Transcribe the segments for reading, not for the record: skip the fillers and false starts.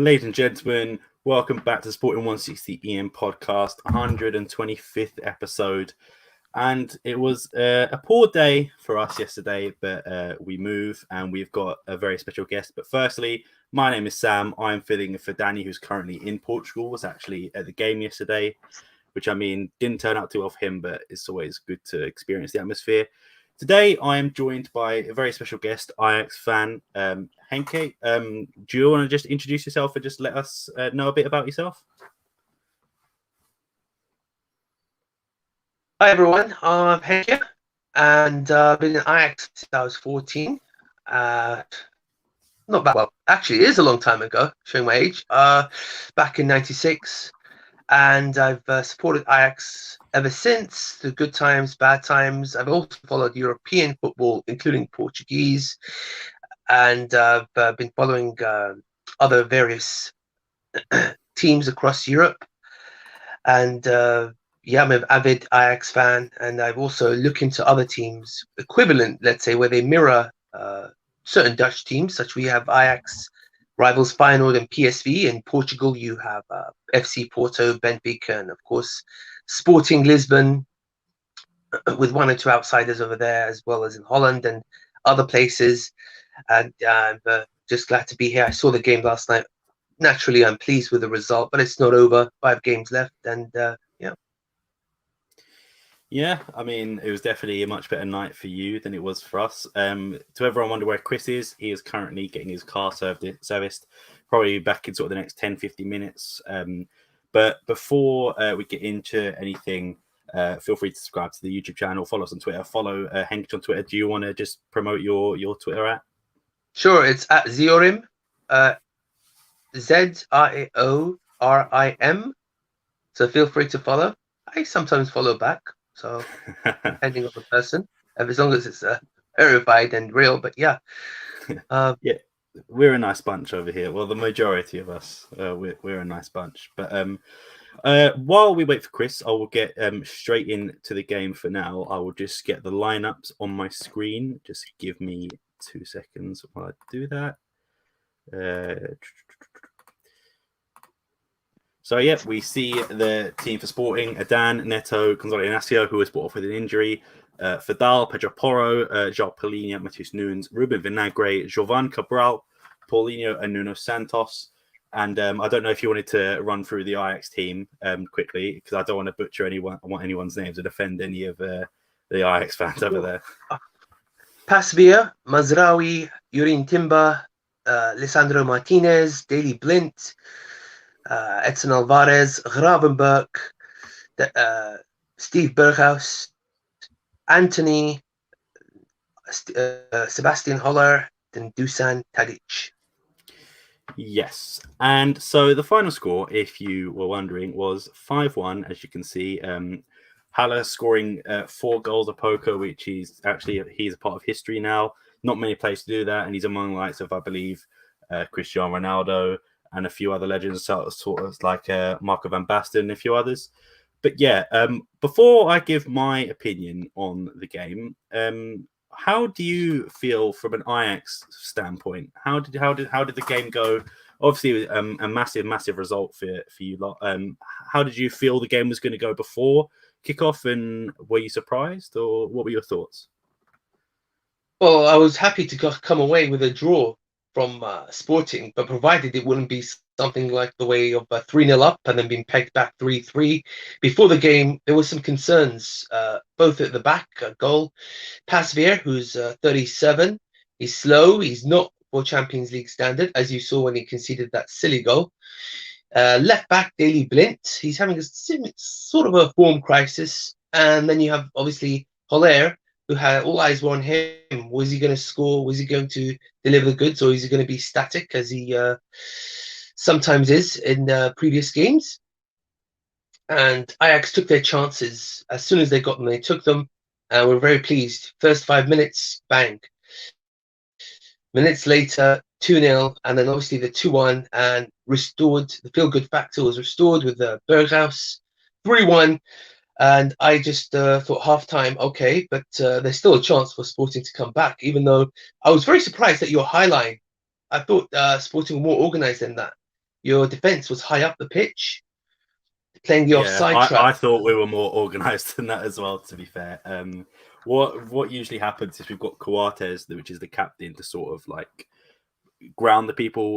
Ladies and gentlemen, welcome back to Sporting160EN podcast, 125th episode. And it was a poor day for us yesterday, but we move and we've got a very special guest. But firstly, my name is Sam. I'm filling for Danny, who's currently in Portugal, was actually at the game yesterday, which I mean, didn't turn out too well for him, but it's always good to experience the atmosphere. Today, I am joined by a very special guest, Ajax fan, Henke. Do you want to just introduce yourself and just let us know a bit about yourself? Hi everyone, I'm Henke, and I've been in Ajax since I was 14. Not back, well, actually, it is a long time ago, showing my age. Back in '96, and I've supported Ajax ever since. The good times, bad times. I've also followed European football, including Portuguese, and I've been following other various teams across Europe. And yeah, I'm an avid Ajax fan, and I've also looked into other teams equivalent, let's say, where they mirror certain Dutch teams, such we have Ajax rivals Feyenoord and PSV. In Portugal, you have FC Porto, Benfica, and of course Sporting Lisbon, with one or two outsiders over there, as well as in Holland and other places. And I'm just glad to be here. I saw the game last night. Naturally, I'm pleased with the result, but it's not over. 5 games left, and yeah. Yeah, I mean, it was definitely a much better night for you than it was for us. To everyone wonder where Chris is, he is currently getting his car serviced, probably back in sort of the next 10-15 minutes. But before we get into anything, feel free to subscribe to the YouTube channel, follow us on Twitter, follow Henk on Twitter. Do you want to just promote your Twitter at? Sure, it's at Ziorim, ZIORIM. So feel free to follow. I sometimes follow back. So depending on the person, as long as it's verified and real. But yeah, yeah, we're a nice bunch over here. Well, the majority of us, we're a nice bunch. But while we wait for Chris, I will get straight into the game. For now, I will just get the lineups on my screen. Just give me 2 seconds while I do that. So, yeah, we see the team for Sporting: Adan, Neto, Gonzalo Inacio, who was brought off with an injury, Fidal, Pedro Porro, João Palhinha, Matheus Nunes, Ruben Vinagre, Jovan Cabral, Paulinho, and Nuno Santos. And I don't know if you wanted to run through the Ajax team quickly, because I don't want to butcher anyone's names or offend any of the Ajax fans over there. Pasveer, Mazraoui, Yurin Timber, Lisandro Martinez, Daley Blint, Edson Alvarez, Gravenberg, Steve Berghuis, Anthony, Sebastian Holler, and Dusan Tadic. Yes, and so the final score, if you were wondering, was 5-1, as you can see. Haller scoring 4 goals of poker, which he's a part of history now. Not many players to do that, and he's among the likes of, I believe, Cristiano Ronaldo and a few other legends, sort of like Marco van Basten and a few others. But yeah, before I give my opinion on the game, how do you feel from an Ajax standpoint? How did the game go? Obviously, a massive result for you lot. How did you feel the game was going to go before kickoff, and were you surprised, or what were your thoughts? Well, I was happy to come away with a draw from Sporting, but provided it wouldn't be something like the way of 3-0 up and then being pegged back 3-3. Before the game, there were some concerns, both at the back, goal. Pasveer, who's 37, he's slow, he's not for Champions League standard, as you saw when he conceded that silly goal. Left back, Daley Blint, he's having a sort of a form crisis. And then you have, obviously, Holler, who had all eyes were on him. Was he going to score? Was he going to deliver the goods, or is he going to be static, as he sometimes is in previous games? And Ajax took their chances. As soon as they got them, they took them, and we're very pleased. First 5 minutes, bang. Minutes later, 2-0, and then obviously the 2-1, and restored. The feel-good factor was restored with the Berghuis. 3-1. And I just thought half-time, okay, but there's still a chance for Sporting to come back, even though I was very surprised at your high line. I thought Sporting were more organised than that. your defense was high up the pitch, playing the Yeah, offside trap. I thought we were more organised than that as well, to be fair. What usually happens is we've got Coates, which is the captain, to sort of like ground the people,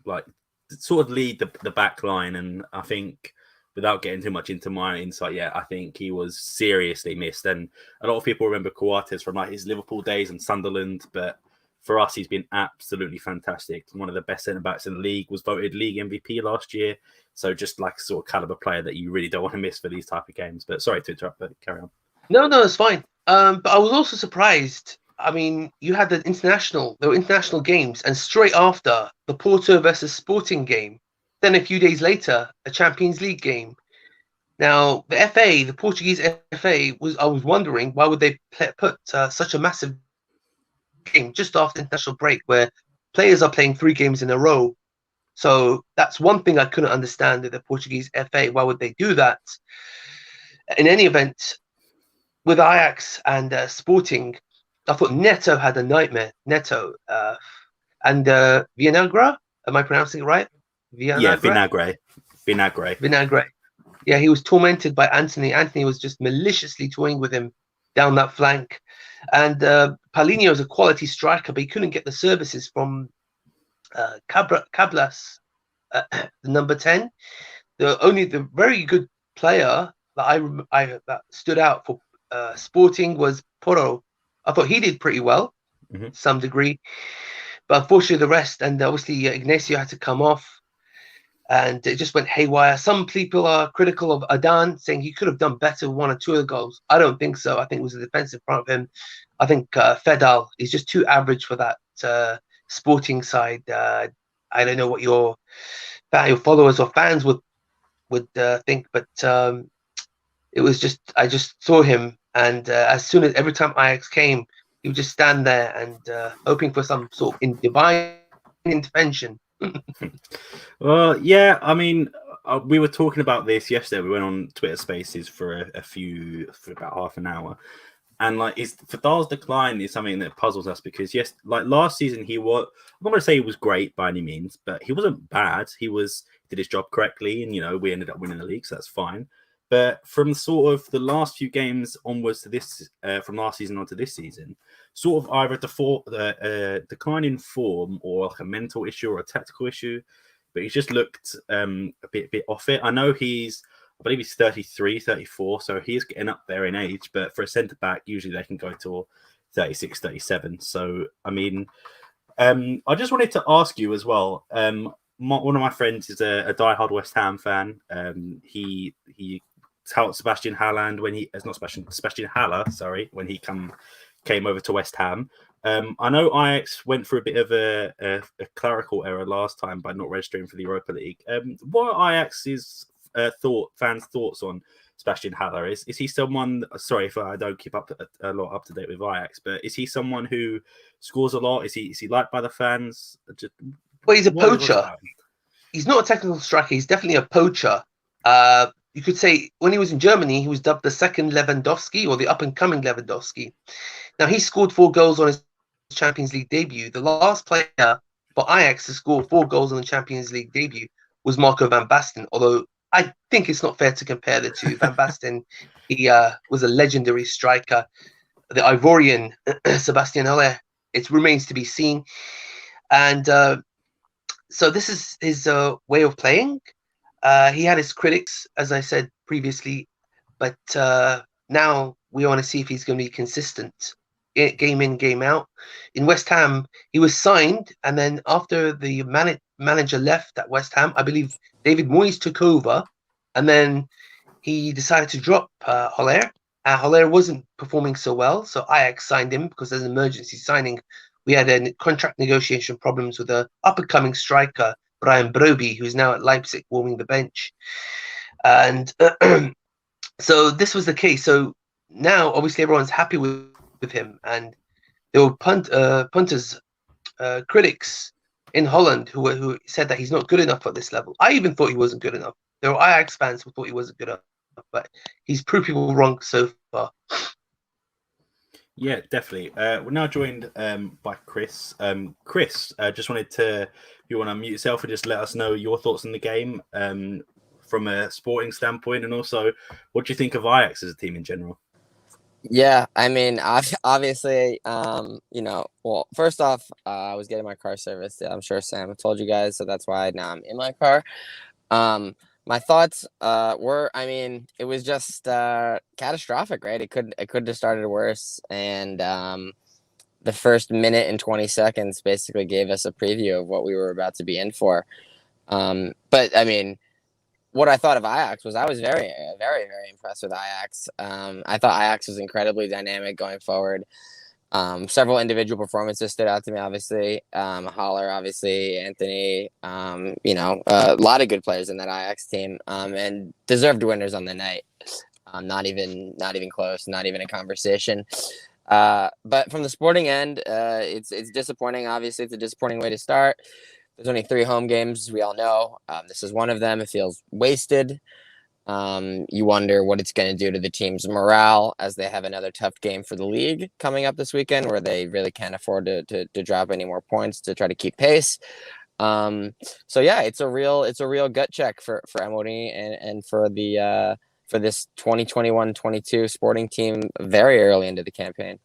like sort of lead the back line. And I think, without getting too much into my insight yet, I think he was seriously missed. And a lot of people remember Coates from like his Liverpool days and Sunderland, but for us, he's been absolutely fantastic. One of the best centre backs in the league, was voted league MVP last year. So just like a sort of caliber player that you really don't want to miss for these type of games. But sorry to interrupt, but carry on. No, it's fine. But I was also surprised. I mean, you had there were international games, and straight after the Porto versus Sporting game, then a few days later, a Champions League game. Now, the Portuguese FA, I was wondering, why would they put such a massive game just after international break, where players are playing 3 games in a row? So that's one thing I couldn't understand with the Portuguese FA. Why would they do that? In any event, with Ajax and Sporting, I thought Neto had a nightmare. Neto and Vinagre. Am I pronouncing it right? Vinagre. Yeah, he was tormented by Anthony. Anthony was just maliciously toying with him down that flank. And Paulinho is a quality striker, but he couldn't get the services from Cablas, the number 10. The very good player that that stood out for Sporting was Porto. I thought he did pretty well, to some degree. But unfortunately, the rest, and obviously Ignacio had to come off. And it just went haywire. Some people are critical of Adan, saying he could have done better with 1 or 2 of the goals. I don't think so. I think it was the defensive front of him. I think Fedal is just too average for that Sporting side. I don't know what your followers or fans would think, but it was just, I just saw him, and every time Ajax came, he would just stand there and hoping for some sort of divine intervention. Well, yeah, I mean, we were talking about this yesterday. We went on Twitter Spaces for for about half an hour, and like, Fadal's decline is something that puzzles us, because yes, like last season I'm not going to say he was great by any means, but he wasn't bad. He did his job correctly, and we ended up winning the league, so that's fine. But from sort of the last few games onwards to this, from last season on to this season, sort of either the decline in form, or like a mental issue or a tactical issue. But he's just looked a bit off it. I know I believe he's 33, 34, so he is getting up there in age. But for a centre back, usually they can go to 36, 37. So I mean, I just wanted to ask you as well. One of my friends is a diehard West Ham fan. He touts Sebastian Haller when he came over to West Ham. I know Ajax went through a bit of a clerical error last time by not registering for the Europa League. What are Ajax's fans' thoughts on Sebastian Haller? Is he someone? Sorry if I don't keep a lot up to date with Ajax, but is he someone who scores a lot? Is he liked by the fans? Well, he's a poacher. He's not a technical striker. He's definitely a poacher. You could say when he was in Germany, he was dubbed the second Lewandowski, or the up-and-coming Lewandowski. Now, he scored 4 goals on his Champions League debut. The last player for Ajax to score 4 goals on the Champions League debut was Marco van Basten, although I think it's not fair to compare the two. Van Basten, he was a legendary striker. The Ivorian, Sebastian Haller, it remains to be seen. And so this is his way of playing. He had his critics, as I said previously, but now we want to see if he's going to be consistent, game in, game out. In West Ham, he was signed, and then after the manager left at West Ham, I believe David Moyes took over, and then he decided to drop Haller. Haller wasn't performing so well, so Ajax signed him because there's an emergency signing. We had a contract negotiation problems with an up-and-coming striker, Brian Broby, who's now at Leipzig warming the bench. And so this was the case. So now, obviously, everyone's happy with him. And there were punters, critics in Holland who said that he's not good enough at this level. I even thought he wasn't good enough. There were Ajax fans who thought he wasn't good enough, but he's proved people wrong so far. Yeah, definitely. We're now joined by Chris. Chris, just wanted to, if you want to unmute yourself and just let us know your thoughts on the game from a sporting standpoint, and also what do you think of Ajax as a team in general? Yeah, I mean, obviously, well, first off, I was getting my car serviced. I'm sure Sam told you guys, so that's why now I'm in my car. My thoughts were, I mean, it was just catastrophic, right? It could have started worse, and the first minute and 20 seconds basically gave us a preview of what we were about to be in for. But I mean, what I thought of Ajax was I was very, very, very impressed with Ajax. I thought Ajax was incredibly dynamic going forward. Several individual performances stood out to me, obviously. Haller, obviously, Anthony, a lot of good players in that Ajax team, and deserved winners on the night. Not even close, not even a conversation. But from the Sporting end, it's disappointing. Obviously, it's a disappointing way to start. There's only 3 home games, we all know. This is one of them. It feels wasted. You wonder what it's going to do to the team's morale as they have another tough game for the league coming up this weekend, where they really can't afford to drop any more points to try to keep pace. So yeah, it's a real gut check for Emily and for the for this 2021-22 Sporting team very early into the campaign.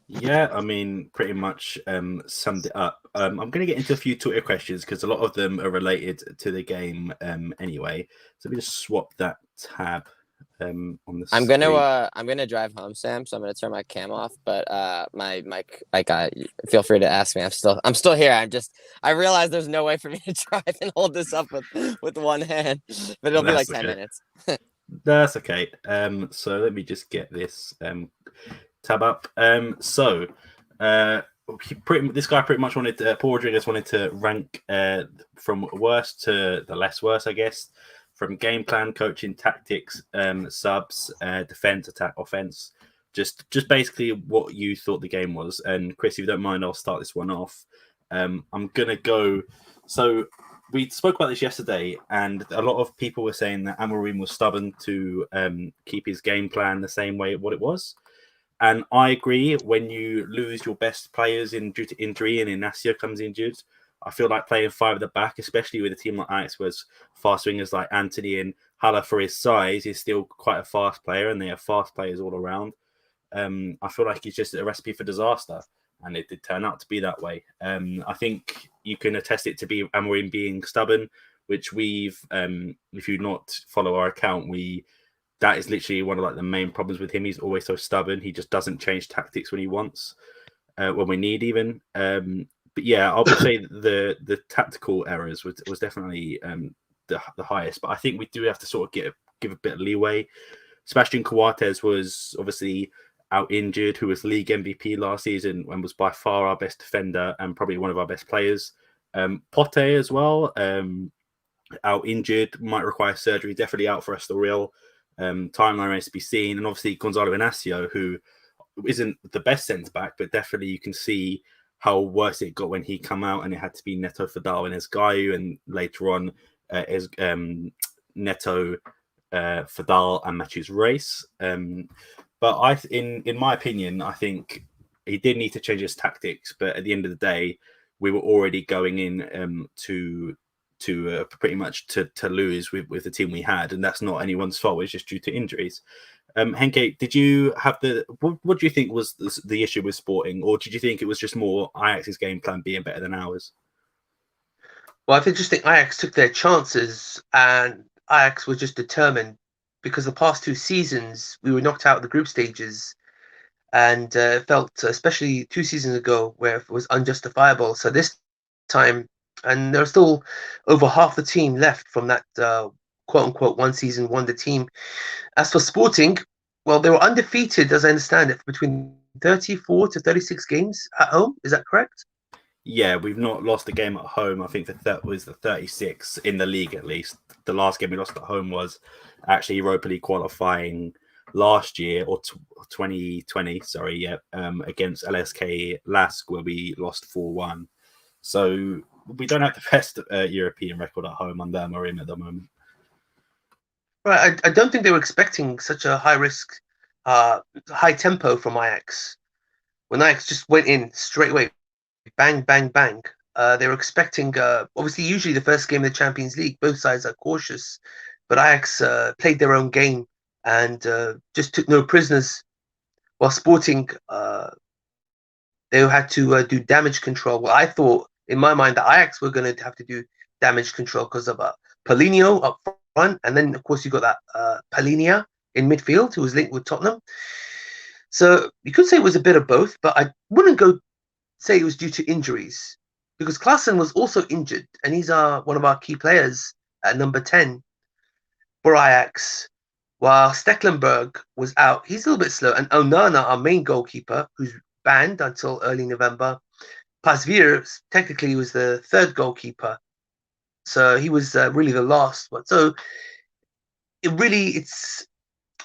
Yeah, I mean, pretty much summed it up. I'm going to get into a few Twitter questions because a lot of them are related to the game anyway. So let me just swap that tab on the I'm screen. gonna drive home, Sam. So I'm gonna turn my cam off. But my feel free to ask me. I'm still here. I realize there's no way for me to drive and hold this up with one hand, but it'll be like 10 minutes. That's okay. So let me just get this tab up. This guy pretty much wanted Paul Rodriguez wanted to rank from worst to the less worst, I guess, from game plan, coaching, tactics, subs, defense, attack, offense. Just basically what you thought the game was. And Chris, if you don't mind, I'll start this one off. I'm gonna go. So we spoke about this yesterday, and a lot of people were saying that Amorim was stubborn to keep his game plan the same way what it was. And I agree, when you lose your best players due to injury and Inacio comes injured, I feel like playing 5 at the back, especially with a team like Ajax, where fast wingers like Anthony and Haller, for his size, is still quite a fast player, and they have fast players all around. I feel like it's just a recipe for disaster, and it did turn out to be that way. I think you can attest it to be Amorim being stubborn, which we've, if you not follow our account, that is literally one of the main problems with him. He's always so stubborn. He just doesn't change tactics when he wants, when we need even. But yeah, I would say the tactical errors was definitely the highest. But I think we do have to sort of give a bit of leeway. Sebastian Coates was obviously out injured, who was league MVP last season and was by far our best defender and probably one of our best players. Pote as well, out injured, might require surgery, definitely out for us the real. Timeline remains to be seen, and obviously Gonzalo Inacio, who isn't the best centre back, but definitely you can see how worse it got when he come out, and it had to be Neto, Fadal, and Esgaio, and later on as Neto, Fadal, and Matthews Race. But in my opinion, I think he did need to change his tactics. But at the end of the day, we were already going in to pretty much to lose with the team we had, and that's not anyone's fault. It's just due to injuries. Henke, did you have what do you think was the issue with Sporting, or did you think it was just more Ajax's game plan being better than ours? Well, I just think Ajax took their chances, and Ajax was just determined, because the past 2 seasons we were knocked out of the group stages, and felt, especially 2 seasons ago, where it was unjustifiable. So this time, and there's still over half the team left from that quote unquote one season wonder team. As for Sporting, well, they were undefeated, as I understand it, for between 34 to 36 games at home. Is that correct? Yeah, we've not lost a game at home. I think that was the 36 in the league, at least. The last game we lost at home was actually Europa League qualifying last year, or 2020, sorry, yeah, against LSK Lask, where we lost 4-1. So we don't have the best European record at home under Amorim at the moment. Right. I don't think they were expecting such a high risk high tempo from Ajax. When Ajax just went in straight away, bang, bang, bang. They were expecting, obviously, usually the first game of the Champions League, both sides are cautious, but Ajax played their own game and just took no prisoners. While Sporting, they had to do damage control. Well, I thought in my mind that Ajax were going to have to do damage control because of Paulinho up front, and then of course you got that Paulinho in midfield who was linked with Tottenham. So you could say it was a bit of both, but I wouldn't go say it was due to injuries because Klaassen was also injured, and he's one of our key players at number 10 for Ajax. While Stecklenburg was out, he's a little bit slow, and Onana, our main goalkeeper, who's banned until early November. Pasveer technically was the third goalkeeper, so he was really the last one. So it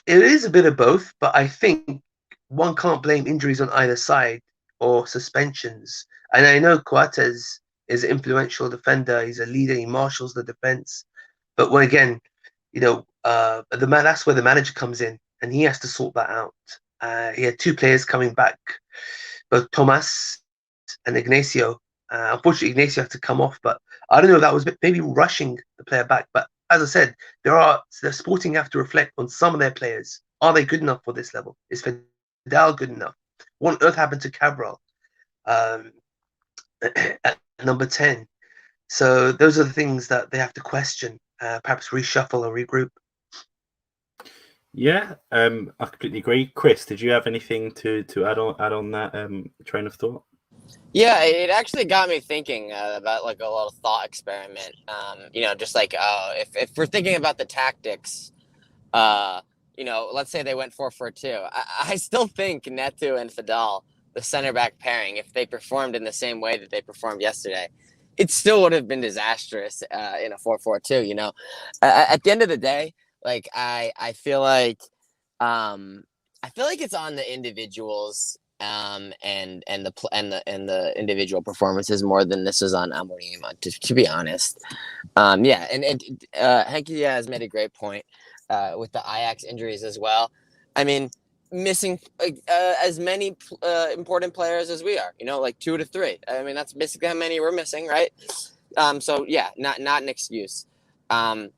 is a bit of both, but I think one can't blame injuries on either side or suspensions. And I know Coates is an influential defender; he's a leader, he marshals the defense. But when again, that's where the manager comes in, and he has to sort that out. He had two players coming back, both Thomas and Ignacio. Unfortunately, Ignacio had to come off, but I don't know if that was maybe rushing the player back. But as I said, the Sporting have to reflect on some of their players. Are they good enough for this level? Is Fidel good enough? What on earth happened to Cabral at number 10? So those are the things that they have to question, perhaps reshuffle or regroup. Yeah, I completely agree. Chris, did you have anything to add on that train of thought? Yeah, it actually got me thinking about like a little thought experiment. Just like if we're thinking about the tactics, let's say they went 4-4-2. I still think Neto and Fidel, the center back pairing, if they performed in the same way that they performed yesterday, it still would have been disastrous in a 4-4-2. At the end of the day, like I feel like it's on the individuals and the individual performances more than this is on Amorim, to be honest. And Henke has made a great point with the Ajax injuries as well. I mean, missing as many important players as we are, like 2 to 3. I mean, that's basically how many we're missing, right? So yeah, not an excuse. The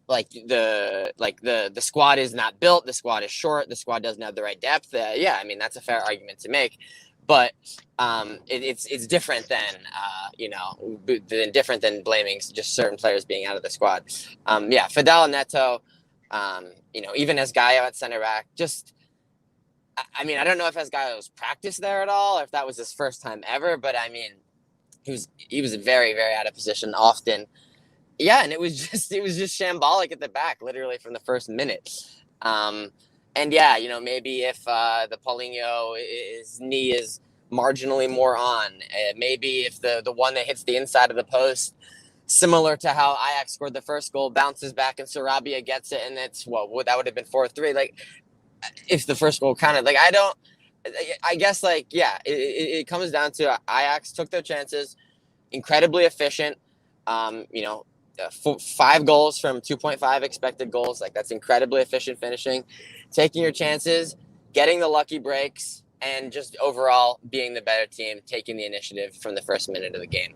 squad is not built. The squad is short. The squad doesn't have the right depth. I mean, that's a fair argument to make, but it's different than different than blaming just certain players being out of the squad. Fidel and Neto, even as Gaio at center back, I mean, I don't know if Gaio's practiced there at all, or if that was his first time ever, but I mean, he was very, very out of position often. Yeah, and it was just shambolic at the back, literally from the first minute. Maybe if the Paulinho, his knee is marginally more on, maybe if the one that hits the inside of the post, similar to how Ajax scored the first goal, bounces back and Sarabia gets it, and it's that would have been 4-3. Like, if the first goal counted, it comes down to Ajax took their chances, incredibly efficient. 5 goals from 2.5 expected goals. Like, that's incredibly efficient finishing, taking your chances, getting the lucky breaks, and just overall being the better team, taking the initiative from the first minute of the game.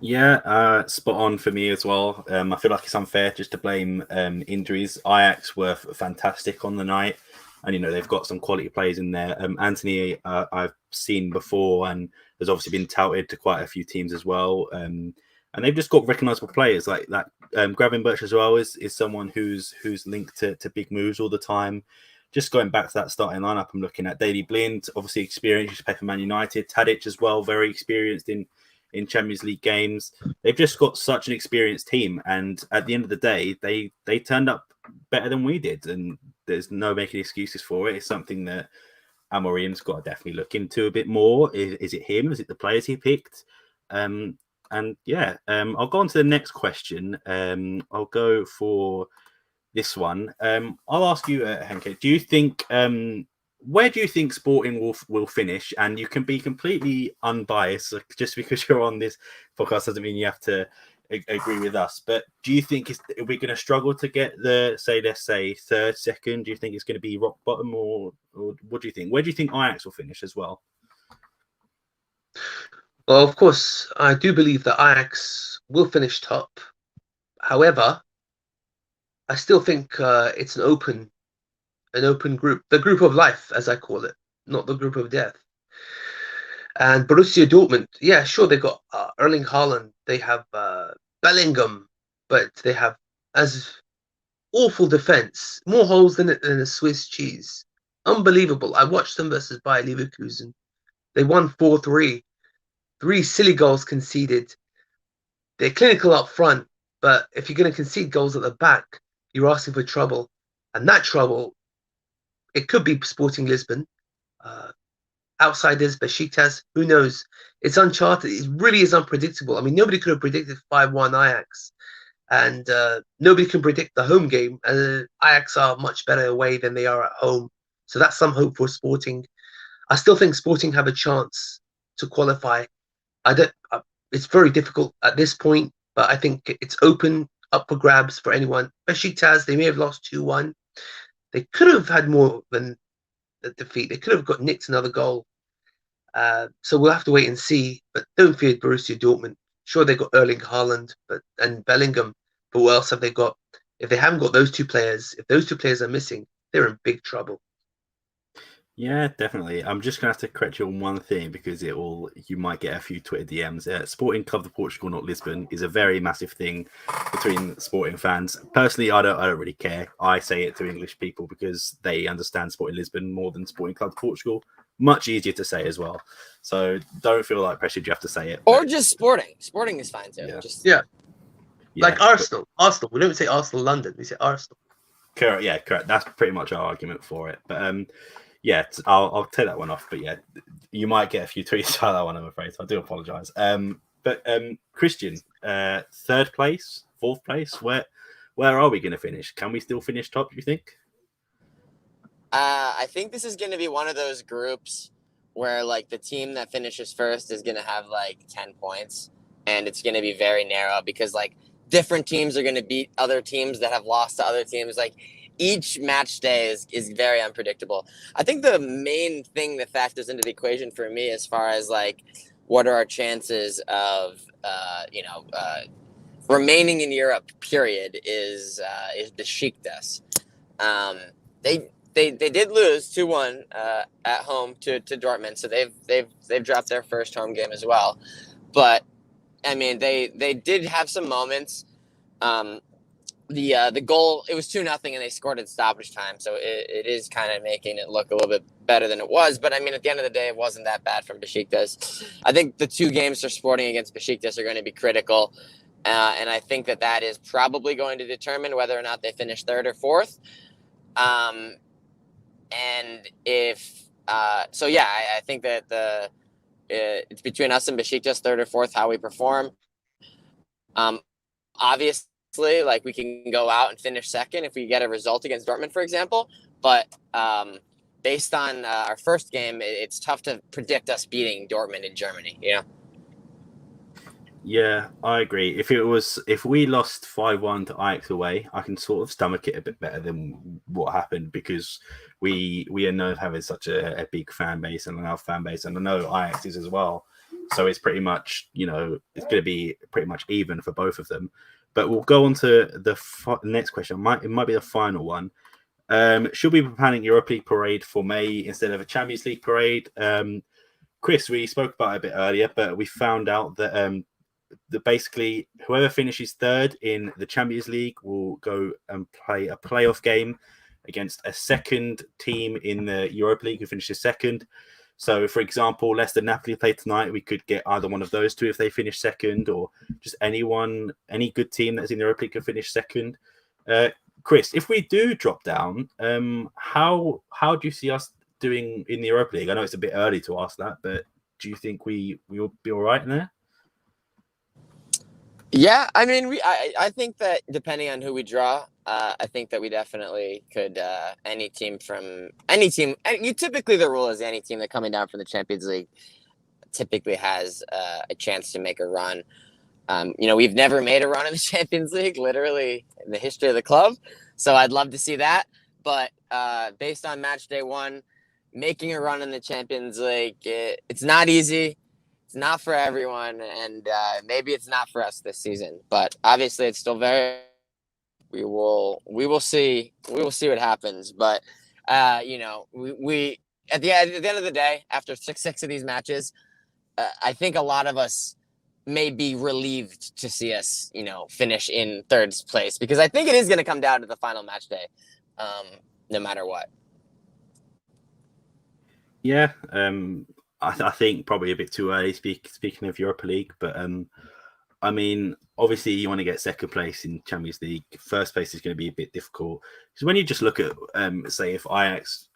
Yeah, spot on for me as well. I feel like it's unfair just to blame injuries. Ajax were fantastic on the night, and they've got some quality players in there. Anthony, I've seen before, and has obviously been touted to quite a few teams as well. And they've just got recognisable players like that. Gravenberch as well is someone who's linked to big moves all the time. Just going back to that starting lineup, I'm looking at Daley Blind, obviously experienced, used to play for Man United. Tadic as well, very experienced in Champions League games. They've just got such an experienced team, and at the end of the day, they turned up better than we did, and there's no making excuses for it. It's something that Amorim's got to definitely look into a bit more. Is it him? Is it the players he picked? I'll go on to the next question. I'll go for this one. I'll ask you, Henke, do you think where do you think Sporting will finish? And you can be completely unbiased. Just because you're on this podcast doesn't mean you have to agree with us. But do you think are we going to struggle to get let's say third, second? Do you think it's going to be rock bottom, or what do you think? Where do you think Ajax will finish as well? Well, of course, I do believe that Ajax will finish top. However, I still think it's an open group, the group of life, as I call it, not the group of death. And Borussia Dortmund, yeah, sure, they've got Erling Haaland, they have Bellingham, but they have as awful defense, more holes than a Swiss cheese. Unbelievable. I watched them versus Bayer Leverkusen. They won 4-3. 3 silly goals conceded. They're clinical up front, but if you're going to concede goals at the back, you're asking for trouble. And that trouble, it could be Sporting Lisbon. Outsiders, Besiktas, who knows? It's uncharted. It really is unpredictable. I mean, nobody could have predicted 5-1 Ajax. And nobody can predict the home game. Ajax are much better away than they are at home. So that's some hope for Sporting. I still think Sporting have a chance to qualify. It's very difficult at this point, but I think it's open up for grabs for anyone. Besiktas, they may have lost 2-1. They could have had more than the defeat. They could have got nicked another goal. So we'll have to wait and see. But don't fear Borussia Dortmund. Sure, they got Erling Haaland and Bellingham, but what else have they got? If they haven't got those two players, if those two players are missing, they're in big trouble. Yeah, definitely. I'm just gonna have to correct you on one thing because you might get a few Twitter DMs. Sporting Club de Portugal, not Lisbon, is a very massive thing between sporting fans. Personally, I don't really care. I say it to English people because they understand Sporting Lisbon more than Sporting Club de Portugal. Much easier to say as well. So don't feel like pressured you have to say it. Or just Sporting. Sporting is fine too. Yeah. Like Arsenal. Arsenal. We don't say Arsenal London. We say Arsenal. Correct. Yeah, correct. That's pretty much our argument for it. But yeah, I'll take that one off. But yeah, you might get a few tweets about that one, I'm afraid. So I do apologise. But Christian, third place, fourth place. Where are we going to finish? Can we still finish top? Do you think? I think this is going to be one of those groups where like the team that finishes first is going to have like 10 points, and it's going to be very narrow because like different teams are going to beat other teams that have lost to other teams. Like each match day is very unpredictable. I think the main thing that factors into the equation for me as far as like what are our chances of remaining in Europe period is Besiktas. They did lose 2-1 at home to Dortmund, so they've dropped their first home game as well. But I mean, they did have some moments. The goal, it was 2-0 and they scored at stoppage time, so it is kind of making it look a little bit better than it was. But I mean, at the end of the day, it wasn't that bad from Besiktas. I think the 2 games they're Sporting against Besiktas are going to be critical, and I think that is probably going to determine whether or not they finish third or fourth. And if I think that it's between us and Besiktas, third or fourth, how we perform. Obviously, like we can go out and finish second if we get a result against Dortmund, for example. But based on our first game, it's tough to predict us beating Dortmund in Germany. You know. Yeah, I agree. If we lost 5-1 to Ajax away, I can sort of stomach it a bit better than what happened because we are known for having such a big fan base and enough fan base, and I know Ajax is as well. So it's pretty much, it's going to be pretty much even for both of them. But we'll go on to the next question. It might be the final one. Should we be planning Europa League parade for May instead of a Champions League parade? Chris, we spoke about it a bit earlier, but we found out that basically whoever finishes third in the Champions League will go and play a playoff game against a second team in the Europa League who finishes second. So, for example, Leicester Napoli play tonight. We could get either one of those two if they finish second, or just any good team that's in the Europa League could finish second. Chris, if we do drop down, how do you see us doing in the Europa League? I know it's a bit early to ask that, but do you think we will be all right in there? Yeah, I mean, I think that depending on who we draw, I think that we definitely could. Any team. Typically the rule is any team that coming down from the Champions League typically has a chance to make a run. We've never made a run in the Champions League, literally in the history of the club. So I'd love to see that. But based on match day one, making a run in the Champions League, it's not easy. It's not for everyone, and maybe it's not for us this season. But obviously, it's still very. We will see. We will see what happens. But we at the end of the day, after six of these matches, I think a lot of us may be relieved to see us, finish in third place, because I think it is going to come down to the final match day, no matter what. Yeah, I think probably a bit too early speaking of Europa League, but I mean, obviously you want to get second place in Champions League. First place is going to be a bit difficult, because when you just look at, say, if Ajax,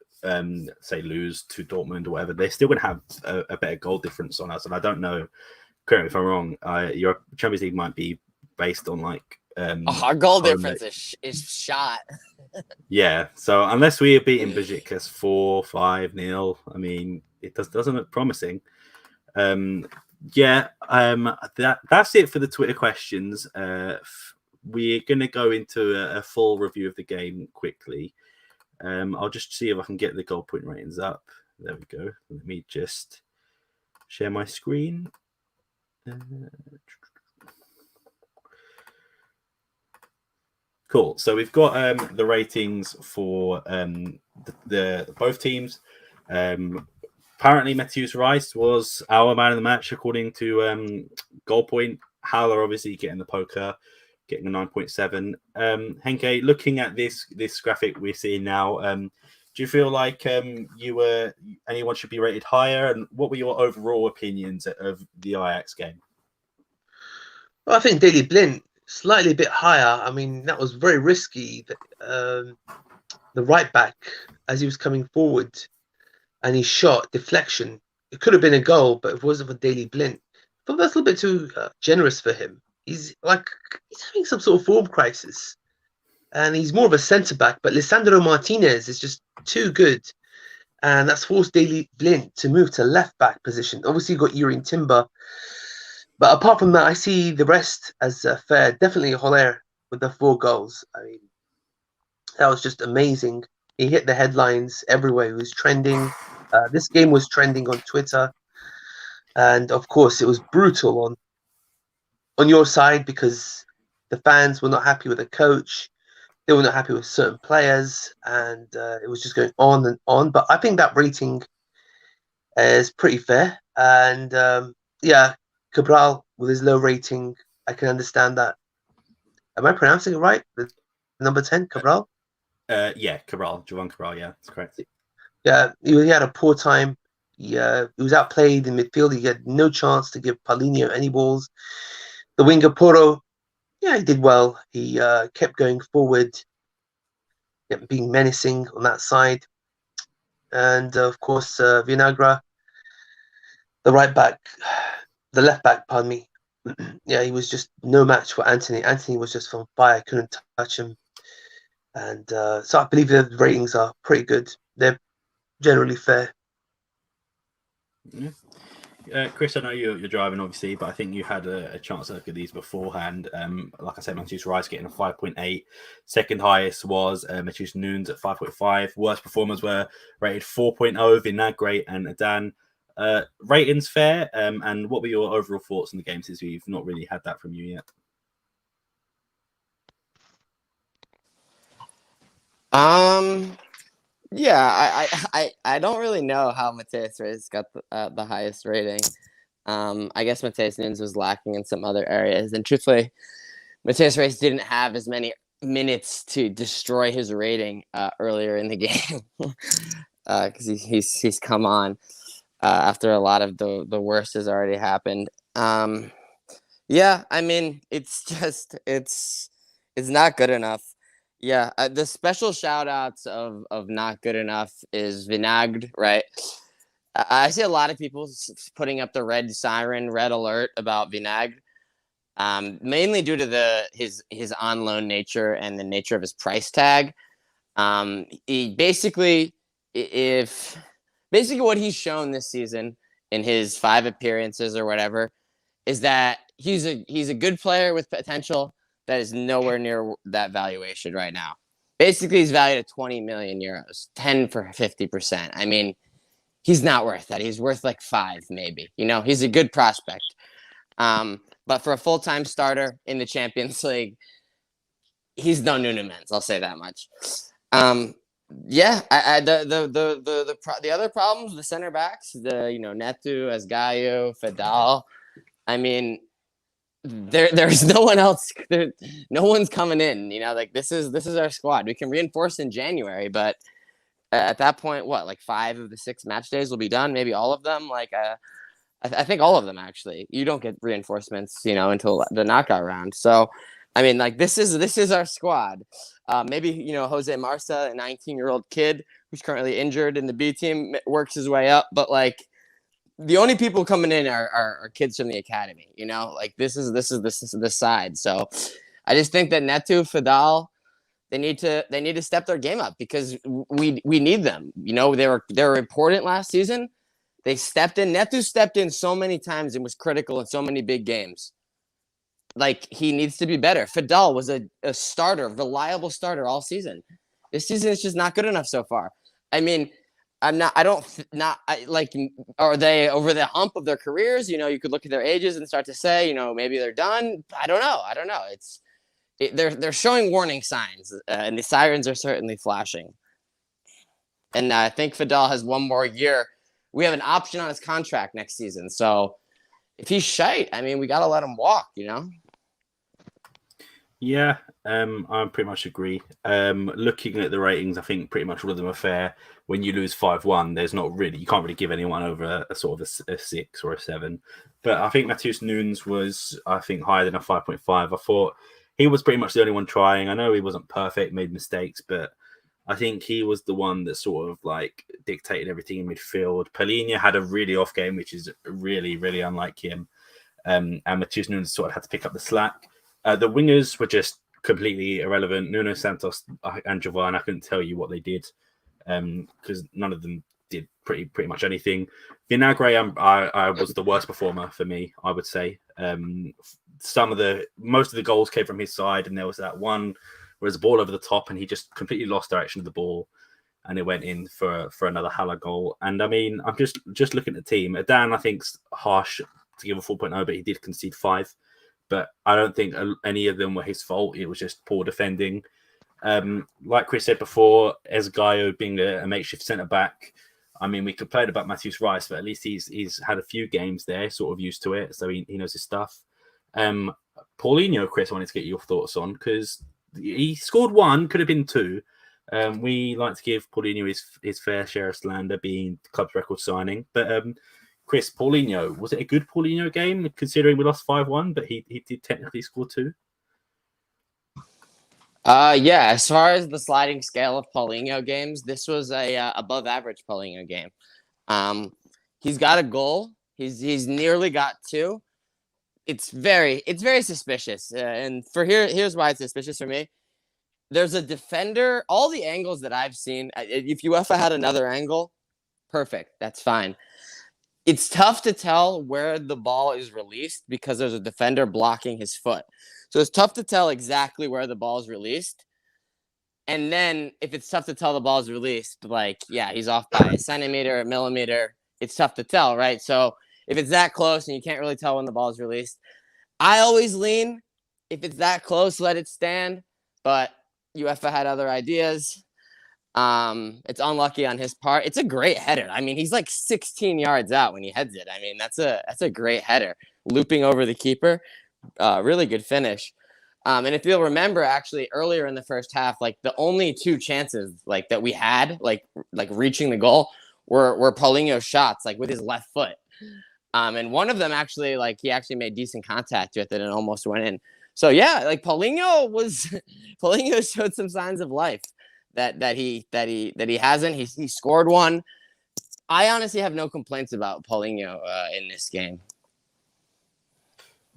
say, lose to Dortmund or whatever, they're still going to have a better goal difference on us. And I don't know, correct me if I'm wrong, your Champions League might be based on like our goal difference is shot. Yeah, so unless we are beating Besiktas 4-5-0, I mean, it doesn't look promising. That's it for the Twitter questions. We're going to go into a full review of the game quickly. I'll just see if I can get the goal point ratings up. There we go. Let me just share my screen. Cool. So we've got the ratings for the both teams. Apparently, Matheus Reis was our man of the match according to goal point. Haller obviously getting the poker, getting a 9.7. Henke, looking at this graphic we're seeing now, do you feel like anyone should be rated higher? And what were your overall opinions of the Ajax game? Well, I think Daley Blind slightly a bit higher. I mean, that was very risky. The right back, as he was coming forward, and he shot deflection. It could have been a goal, but if it wasn't for Daley Blind, I thought that's a little bit too generous for him. He's having some sort of form crisis, and he's more of a centre back. But Lisandro Martinez is just too good, and that's forced Daley Blind to move to left back position. Obviously, you've got Yuri Timber. But apart from that, I see the rest as fair. Definitely Haller with the 4 goals. I mean, that was just amazing. He hit the headlines everywhere. He was trending. This game was trending on Twitter. And, of course, it was brutal on your side, because the fans were not happy with the coach. They were not happy with certain players. And it was just going on and on. But I think that rating is pretty fair. And, Cabral, with his low rating, I can understand that. Am I pronouncing it right? The number 10, Cabral? Yeah, Cabral, Jovan Cabral, yeah, that's correct. Yeah, he had a poor time. He was outplayed in midfield. He had no chance to give Paulinho any balls. The winger, Porro, yeah, he did well. He kept going forward, kept being menacing on that side. And, of course, Vinagre, the right back... The left back, pardon me. Yeah, he was just no match for Anthony. Anthony was just on fire. Couldn't touch him. And so I believe the ratings are pretty good. They're generally fair. Yeah. Chris, I know you're driving, obviously, but I think you had a chance to look at these beforehand. Like I said, Matheus Reis getting a 5.8. Second highest was Matheus Nunes at 5.5. Worst performers were rated 4.0, Vinagre and Adan. Ratings fair, and what were your overall thoughts on the game, since we've not really had that from you yet? Yeah, I don't really know how Matheus Reis got the highest rating. I guess Matheus Nunes was lacking in some other areas, and truthfully, Matheus Reis didn't have as many minutes to destroy his rating earlier in the game, because he's come on after a lot of the worst has already happened. Yeah, I mean, it's not good enough. Yeah, the special shout outs of not good enough is Vinagre, right? I see a lot of people putting up the red alert about Vinagre, mainly due to his on loan nature and the nature of his price tag. He basically what he's shown this season in his 5 appearances or whatever is that he's a good player with potential that is nowhere near that valuation right now. Basically, he's valued at 20 million euros, 10 for 50%. I mean, he's not worth that. He's worth like 5, maybe. He's a good prospect. But for a full-time starter in the Champions League, he's no Nuno Mendes. I'll say that much. The other problems, the center backs, Neto, Asgaio, Fadal. I mean, there's no one else. No one's coming in. This is our squad. We can reinforce in January, but at that point, like 5 of the 6 match days will be done. Maybe all of them. I think all of them actually. You don't get reinforcements, until the knockout round. So, I mean, this is our squad. Maybe Jose Marsa, a 19-year-old kid who's currently injured in the B team, works his way up. But the only people coming in are kids from the academy. This is the side. So I just think that Neto, Fadal, they need to step their game up because we need them. They were important last season. They stepped in. Neto stepped in so many times and was critical in so many big games. He needs to be better. Fadal was a starter, reliable starter all season. This season is just not good enough so far. I mean, are they over the hump of their careers? You could look at their ages and start to say, maybe they're done. I don't know. They're showing warning signs, and the sirens are certainly flashing. And I think Fadal has one more year. We have an option on his contract next season. So if he's shite, I mean, we got to let him walk, Yeah, I pretty much agree. Looking at the ratings, I think pretty much all of them are fair. When you lose 5-1, you can't really give anyone over a sort of a 6 or a 7. But I think Matheus Nunes was, higher than a 5.5. I thought he was pretty much the only one trying. I know he wasn't perfect, made mistakes, but I think he was the one that sort of dictated everything in midfield. Paulinho had a really off game, which is really, really unlike him. And Matheus Nunes sort of had to pick up the slack. The wingers were just completely irrelevant. Nuno Santos and Jovan, I couldn't tell you what they did because none of them did pretty much anything. Vinagre, I was the worst performer for me, I would say. Most of the goals came from his side, and there was that one where there's a ball over the top, and he just completely lost direction of the ball, and it went in for another Hala goal. And I mean, I'm just looking at the team. Adan, I think's harsh to give a 4.0, but he did concede 5. But I don't think any of them were his fault. It was just poor defending. Like Chris said before, Esgaio being a makeshift centre back. I mean, we complained about Matthews Rice, but at least he's had a few games there, sort of used to it, so he knows his stuff. Paulinho, Chris, I wanted to get your thoughts on because he scored 1, could have been 2. We like to give Paulinho his fair share of slander, being the club's record signing. But Chris, Paulinho, was it a good Paulinho game considering we lost 5-1, but he did technically score 2? Yeah, as far as the sliding scale of Paulinho games, this was a above average Paulinho game. He's got a goal. He's nearly got 2. It's very suspicious. And here's why it's suspicious for me. There's a defender, all the angles that I've seen, if UEFA had another angle, perfect. That's fine. It's tough to tell where the ball is released because there's a defender blocking his foot. So it's tough to tell exactly where the ball is released. And then if it's tough to tell the ball is released, he's off by a centimeter, a millimeter. It's tough to tell, right? So if it's that close and you can't really tell when the ball is released, I always lean, if it's that close, let it stand. But UEFA had other ideas. It's unlucky on his part. It's a great header. I mean, he's 16 yards out when he heads it. I mean, that's a great header, looping over the keeper. Really good finish. And if you'll remember, actually earlier in the first half, the only 2 chances that we had, reaching the goal, were Paulinho's shots, with his left foot. And one of them actually, he actually made decent contact with it and almost went in. So yeah, Paulinho showed some signs of life. That he hasn't. He scored 1. I honestly have no complaints about Paulinho in this game.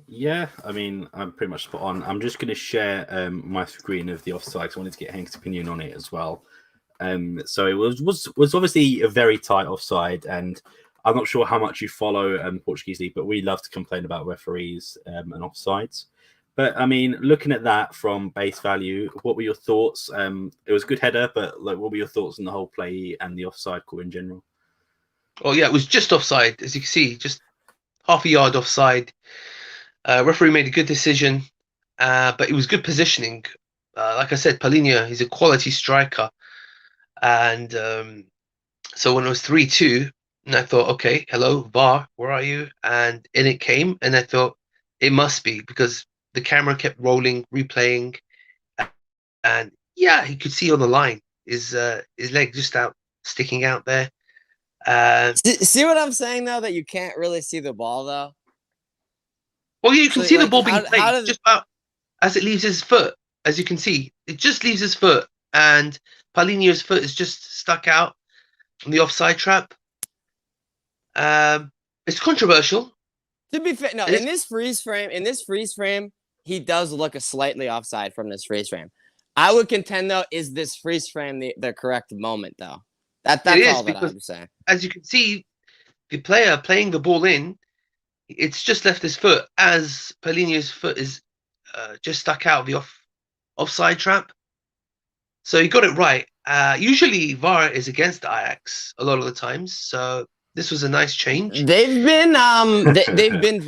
Yeah, I mean, I'm pretty much spot on. I'm just going to share my screen of the offside. I wanted to get Hank's opinion on it as well. So it was obviously a very tight offside, and I'm not sure how much you follow Portuguese league, but we love to complain about referees and offsides. But I mean, looking at that from base value, what were your thoughts? It was a good header, but like, what were your thoughts on the whole play and the offside call in general? Oh yeah, it was just offside, as you can see, just half a yard offside. Referee made a good decision, but it was good positioning. Like I said, Paulinho, he's a quality striker, and so when it was 3-2, and I thought, okay, hello VAR, where are you? And in it came, and I thought it must be because the camera kept rolling, replaying, and yeah, he could see on the line his leg just sticking out there. See what I'm saying though, that you can't really see the ball though. Well, yeah, you can see the ball being played how just about as it leaves his foot. As you can see, it just leaves his foot, and Paulinho's foot is just stuck out from the offside trap. It's controversial. To be fair, no, in this freeze frame, he does look a slightly offside from this freeze frame. I would contend though, is this freeze frame the correct moment though? That's all that I'm saying. As you can see, the player playing the ball in, it's just left his foot as Paulinho's foot is just stuck out of the offside trap. So he got it right. Usually VAR is against Ajax a lot of the times, so this was a nice change. They've been they've been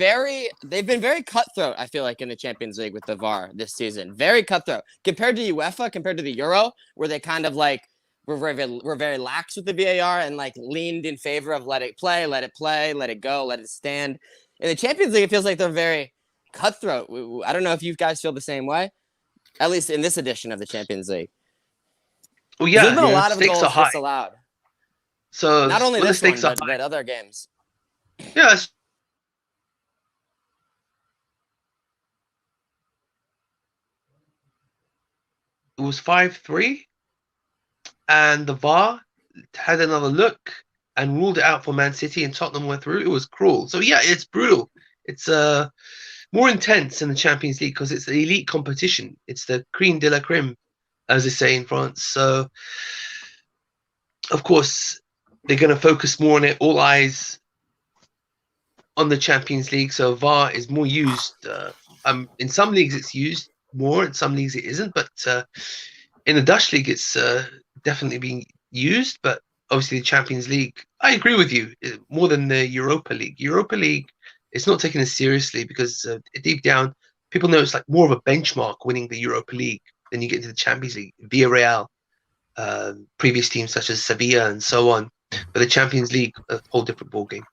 very cutthroat, I feel like, in the Champions League with the VAR this season. Very cutthroat compared to UEFA, compared to the Euro, where they kind of like were very lax with the VAR and like leaned in favor of let it play, let it go, let it stand. In the Champions League, it feels like they're very cutthroat. I don't know if you guys feel the same way, at least in this edition of the Champions League. Well, yeah, there's been a lot of goals disallowed. So not only this one, but other games. Yes. It was 5-3, and the VAR had another look and ruled it out for Man City, and Tottenham went through. It was cruel. So yeah, it's brutal. It's more intense in the Champions League because it's the elite competition. It's the crème de la crème, as they say in France. So, of course, they're going to focus more on it. All eyes on the Champions League. So VAR is more used. In some leagues it's used more, in some leagues it isn't. But in the Dutch league, it's definitely being used. But obviously, the Champions League, I agree with you, more than the Europa League. Europa League, it's not taken as seriously because deep down, people know it's like more of a benchmark winning the Europa League. Then you get into the Champions League, Villarreal, previous teams such as Sevilla and so on. But the Champions League, a whole different ballgame.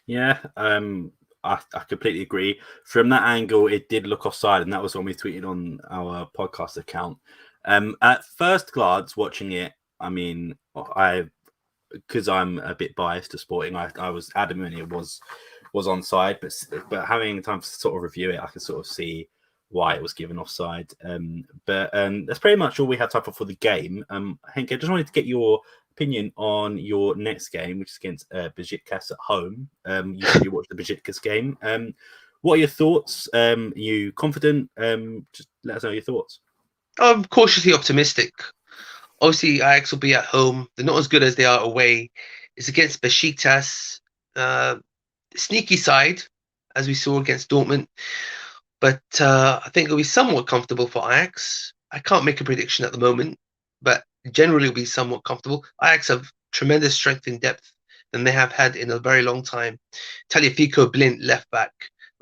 Yeah, I completely agree. From that angle, it did look offside, and that was when we tweeted on our podcast account. At first glance, watching it, I mean, because I'm a bit biased to Sporting, I was adamant it was onside, but having time to sort of review it, I could sort of see why it was given offside. But that's pretty much all we had time for the game. Henk, I just wanted to get your opinion on your next game, which is against Besiktas at home. You said you watched the Besiktas game. What are your thoughts? You confident? Just let us know your thoughts. I'm cautiously optimistic. Obviously, Ajax will be at home. They're not as good as they are away. It's against Besiktas, sneaky side, as we saw against Dortmund. But I think it'll be somewhat comfortable for Ajax. I can't make a prediction at the moment, but generally it'll be somewhat comfortable. Ajax have tremendous strength in depth than they have had in a very long time. Tagliafico Blind left back,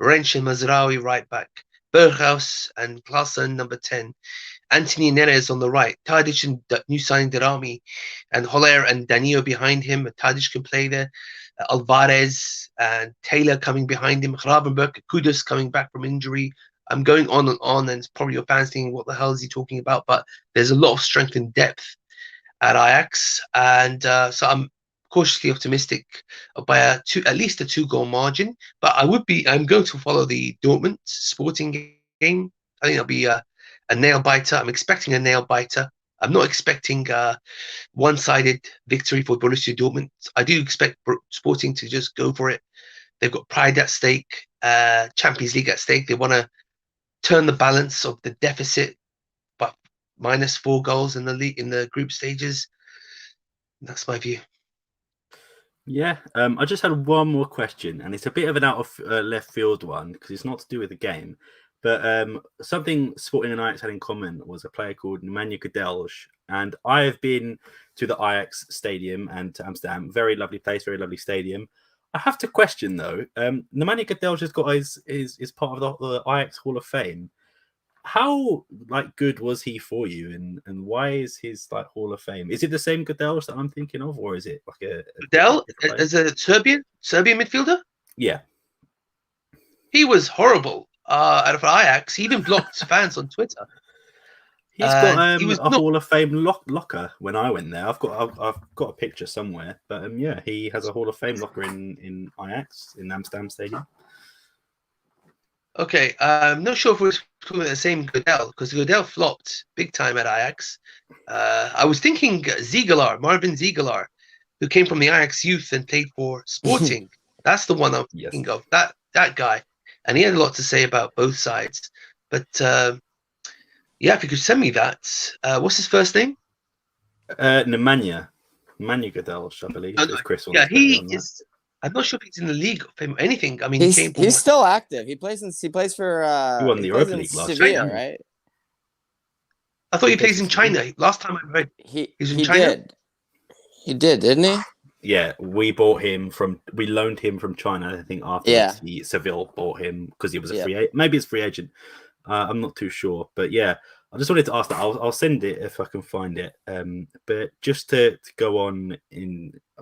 Rensch and Mazraoui right back, Berghaus and Klaassen number 10, Anthony Neres on the right, Tadic and new signing Darami, and Holler and Danilo behind him. Tadic can play there. Alvarez and Taylor coming behind him. Gravenberg, Kudus coming back from injury. I'm going on, and it's probably your fans thinking, what the hell is he talking about? But there's a lot of strength and depth at Ajax, and so I'm cautiously optimistic by at least a 2-goal margin. But I'm going to follow the Dortmund Sporting game. I think it'll be a nail biter. I'm expecting a nail biter. I'm not expecting a one-sided victory for Borussia Dortmund. I do expect Sporting to just go for it. They've got pride at stake, Champions League at stake. They want to turn the balance of the deficit, but minus 4 goals in the group stages. That's my view. Yeah, I just had one more question, and it's a bit of an out of left field one because it's not to do with the game, but something Sporting and Ajax had in common was a player called Nemanja Gadelj, and I have been to the Ajax stadium and to Amsterdam. Very lovely place, very lovely stadium. I have to question though. Nemanja Gadelj has got his part of the Ajax Hall of Fame. How like good was he for you, and why is his like Hall of Fame? Is it the same Gadelj that I'm thinking of, or is it like a Dell, different player? as a Serbian midfielder, Yeah, he was horrible. Out of Ajax, he even blocked fans on Twitter, he's got and he was a not Hall of Fame locker. When I went there, I've got a picture somewhere, but yeah, he has a Hall of Fame locker in Ajax in Amsterdam Stadium. okay. I'm not sure if we're talking about the same Goodell, because Goodell flopped big time at Ajax. I was thinking Marvin Ziegelaar, who came from the Ajax youth and played for Sporting. That's the one I'm Yes, thinking of. That guy, and he had a lot to say about both sides. But yeah, if you could send me that. What's his first name? Nemanja Gadelj, I believe. Oh, If Chris wants yeah, to get me he on that. is. I'm not sure if he's in the league of him or anything. I mean, he came from He's still active. He plays for He won the he plays Europa in League last Sevilla, year. right? I thought he plays plays in for Sevilla. China. Last time I read, He he's in he China. did. He did, didn't he? Yeah, we loaned him from China. I think afterwards, Seville bought him because he was a free agent. Maybe it's free agent. I'm not too sure, but yeah, I just wanted to ask that. I'll send it if I can find it. But just to go on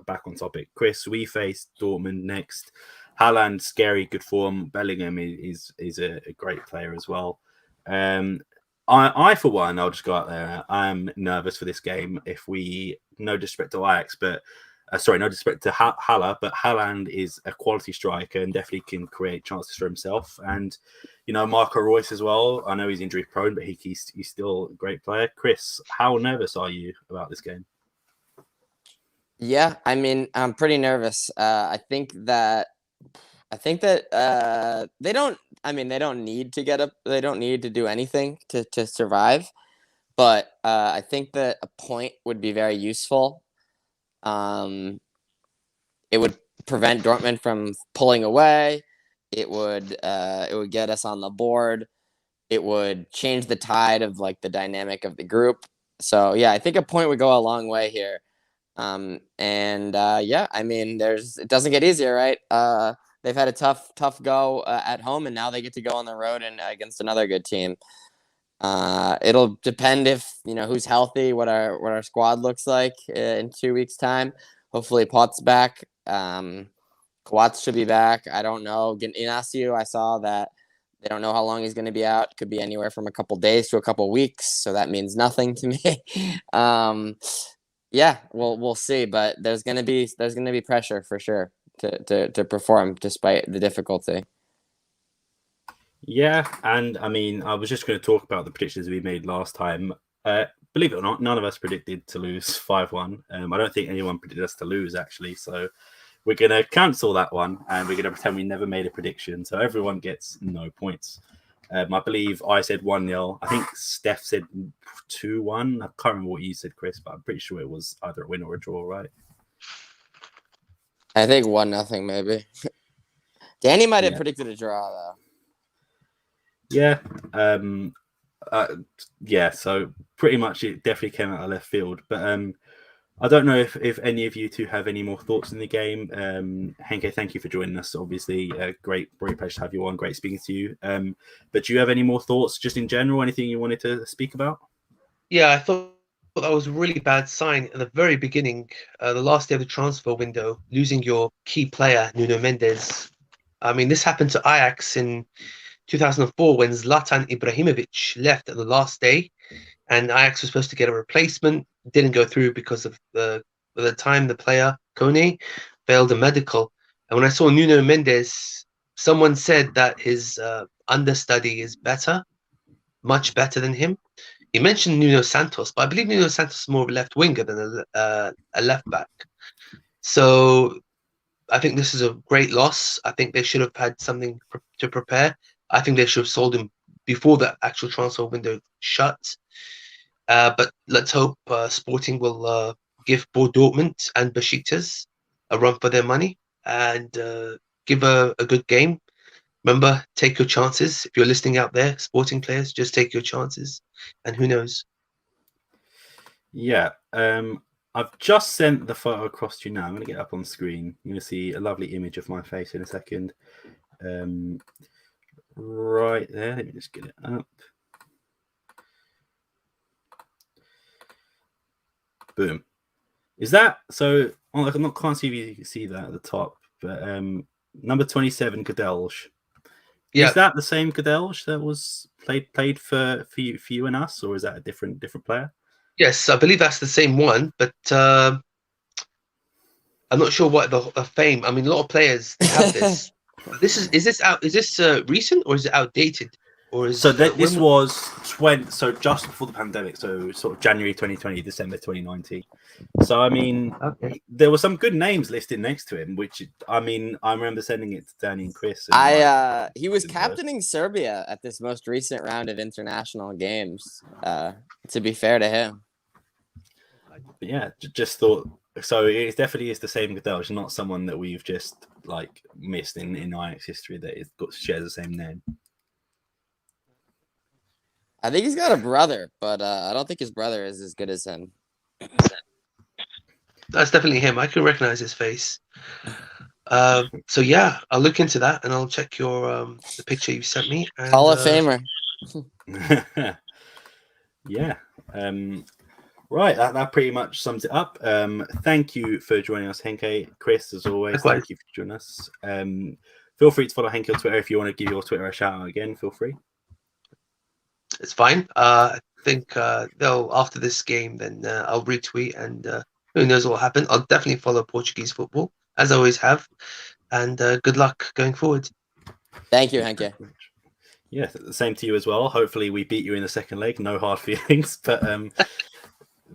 back on topic, Chris, we face Dortmund next. Haaland, scary, good form. Bellingham is a great player as well. I for one, I'll just go out there. I'm nervous for this game. If we, no disrespect to Ajax, but no disrespect to Haller, but Haaland is a quality striker and definitely can create chances for himself. And Marco Reus as well. I know he's injury prone, but he's still a great player. Chris, how nervous are you about this game? Yeah, I mean, I'm pretty nervous. I think that they don't. I mean, they don't need to get up. They don't need to do anything to survive. But I think that a point would be very useful. It would prevent Dortmund from pulling away. It would get us on the board. It would change the tide of like the dynamic of the group. So yeah, I think a point would go a long way here. Yeah, I mean, it doesn't get easier, right? They've had a tough go at home, and now they get to go on the road and against another good team. It'll depend if who's healthy, what our squad looks like in 2 weeks' time. Hopefully, Pot's back. Kawats should be back. I don't know. Inacio, I saw that they don't know how long he's going to be out. Could be anywhere from a couple days to a couple weeks. So that means nothing to me. Yeah, we'll see. But there's gonna be pressure for sure to perform despite the difficulty. Yeah, and I mean, I was just going to talk about the predictions we made last time. Believe it or not, none of us predicted to lose 5-1. I don't think anyone predicted us to lose, actually. So we're going to cancel that one, and we're going to pretend we never made a prediction. So everyone gets no points. I believe I said 1-0. I think Steph said 2-1. I can't remember what you said, Chris, but I'm pretty sure it was either a win or a draw, right? I think 1-0 maybe. Danny might have predicted a draw though. Yeah. Yeah, so pretty much it definitely came out of left field. But I don't know if any of you two have any more thoughts in the game. Henke, thank you for joining us. Obviously, great pleasure to have you on. Great speaking to you. But do you have any more thoughts just in general? Anything you wanted to speak about? Yeah, I thought that was a really bad sign at the very beginning, the last day of the transfer window, losing your key player, Nuno Mendes. I mean, this happened to Ajax in 2004 when Zlatan Ibrahimovic left at the last day, and Ajax was supposed to get a replacement. Didn't go through because of the time the player Kone failed a medical. And when I saw Nuno Mendes, someone said that his understudy is better, much better than him. He mentioned Nuno Santos, but I believe Nuno Santos is more of a left winger than a left back. So I think this is a great loss. I think they should have had something to prepare. I think they should have sold him before the actual transfer window shut. But let's hope Sporting will give Dortmund and Besiktas a run for their money and give a good game. Remember, take your chances. If you're listening out there, Sporting players, just take your chances, and who knows? Yeah. I've just sent the photo across to you now. I'm going to get up on screen. You're going to see a lovely image of my face in a second. Right there. Let me just get it up. Boom. Is that so? I can't see if you can see that at the top, but number 27, Cadelge. Yeah. Is that the same Cadelge that was played for you and us, or is that a different player? Yes, I believe that's the same one, but I'm not sure what the fame. I mean, a lot of players have this. Is this recent or is it outdated? Or is this was just before the pandemic, so sort of January 2020, December 2019. So I mean, okay. There were some good names listed next to him, which I mean, I remember sending it to Danny and Chris. And he was captaining Serbia at this most recent round of international games. To be fair to him, but yeah, just thought so. It definitely is the same Cadelge, not someone that we've just like missed in Ajax history that shares the same name. I think he's got a brother, but I don't think his brother is as good as him. That's definitely him. I can recognize his face. So yeah, I'll look into that and I'll check your the picture you sent me. And, Hall of Famer. Yeah. Right. That pretty much sums it up. Thank you for joining us, Henke. Chris, as always, Likewise. Thank you for joining us. Feel free to follow Henke on Twitter if you want to give your Twitter a shout out again. Feel free. It's fine. I think they'll after this game, then I'll retweet, and who knows what will happen. I'll definitely follow Portuguese football as I always have, and good luck going forward. Thank you, Henke. Yeah, the same to you as well. Hopefully, we beat you in the second leg. No hard feelings, but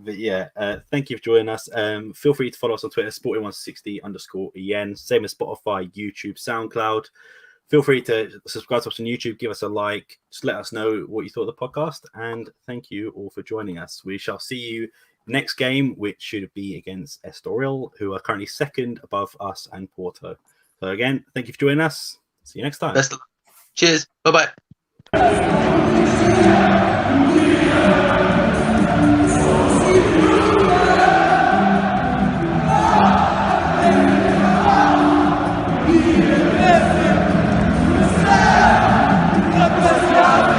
yeah, thank you for joining us. Feel free to follow us on Twitter, Sporting160_EN. Same as Spotify, YouTube, SoundCloud. Feel free to subscribe to us on YouTube, give us a like, just let us know what you thought of the podcast, and thank you all for joining us. We shall see you next game, which should be against Estoril, who are currently second above us and Porto. So again, thank you for joining us. See you next time. Best of luck. Cheers. Bye-bye.